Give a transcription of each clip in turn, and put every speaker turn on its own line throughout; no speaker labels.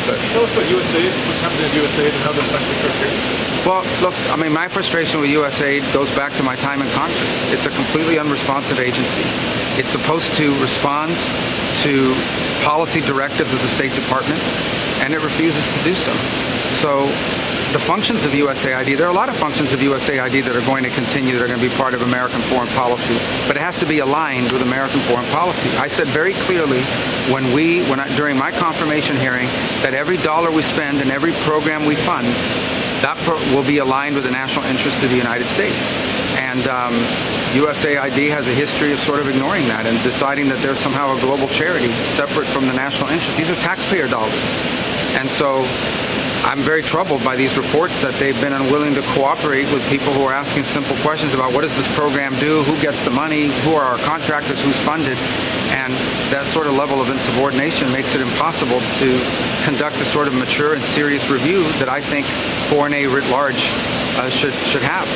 But tell us about USAID, what's happening at USAID, and how that affects the church here.
Well, look, I mean, my frustration with USAID goes back to my time in Congress. It's a completely unresponsive agency. It's supposed to respond to policy directives of the State Department, and it refuses to do so. So the functions of USAID, there are a lot of functions of USAID that are going to continue, that are going to be part of American foreign policy, but it has to be aligned with American foreign policy. I said very clearly during my confirmation hearing that every dollar we spend and every program we fund, that will be aligned with the national interest of the United States. And USAID has a history of sort of ignoring that and deciding that there's somehow a global charity separate from the national interest. These are taxpayer dollars. And so I'm very troubled by these reports that they've been unwilling to cooperate with people who are asking simple questions about what does this program do, who gets the money, who are our contractors, who's funded. And that sort of level of insubordination makes it impossible to conduct the sort of mature and serious review that I think foreign aid writ large should have.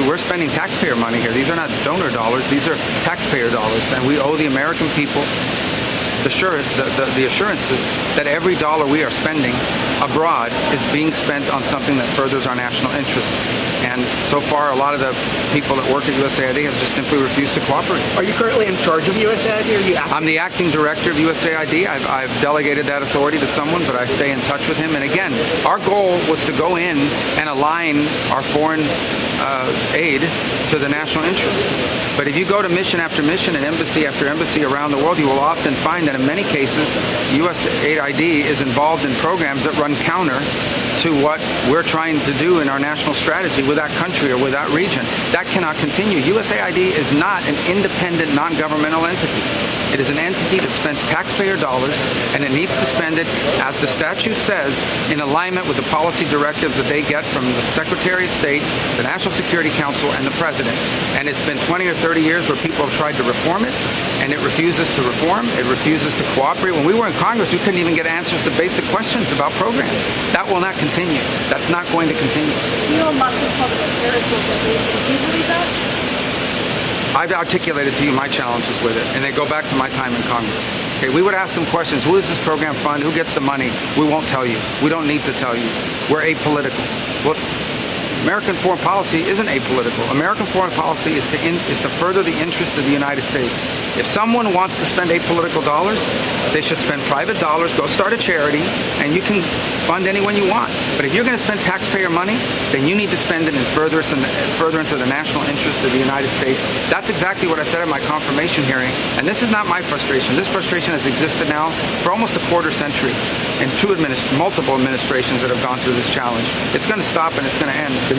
We're spending taxpayer money here. These are not donor dollars. These are taxpayer dollars. And we owe the American people the assurances that every dollar we are spending abroad is being spent on something that furthers our national interest. And so far, a lot of the people that work at USAID have just simply refused to cooperate.
Are you currently in charge of USAID, or are you acting?
I'm the acting director of USAID. I've delegated that authority to someone, but I stay in touch with him. And again, our goal was to go in and align our foreign aid to the national interest. But if you go to mission after mission and embassy after embassy around the world, you will often find that in many cases, USAID is involved in programs that run counter to what we're trying to do in our national strategy with that country or with that region. That cannot continue. USAID is not an independent, non-governmental entity. It is an entity that spends taxpayer dollars, and it needs to spend it, as the statute says, in alignment with the policy directives that they get from the Secretary of State, the National Security Council, and the President. And it's been 20 or 30 years where people have tried to reform it, and it refuses to reform. It refuses to cooperate. When we were in Congress, we couldn't even get answers to basic questions about programs. That will not continue. That's not going to continue.
Musk is called a terrorist organization. Do you believe that?
I've articulated to you my challenges with it, and they go back to my time in Congress. Okay, we would ask them questions. Who does this program fund? Who gets the money? We won't tell you. We don't need to tell you. We're apolitical. Well, American foreign policy isn't apolitical. American foreign policy is to further the interest of the United States. If someone wants to spend apolitical dollars, they should spend private dollars, go start a charity, and you can fund anyone you want. But if you're going to spend taxpayer money, then you need to spend it in furtherance of the national interest of the United States. That's exactly what I said at my confirmation hearing. And this is not my frustration. This frustration has existed now for almost a quarter century in multiple administrations that have gone through this challenge. It's going to stop and it's going to end.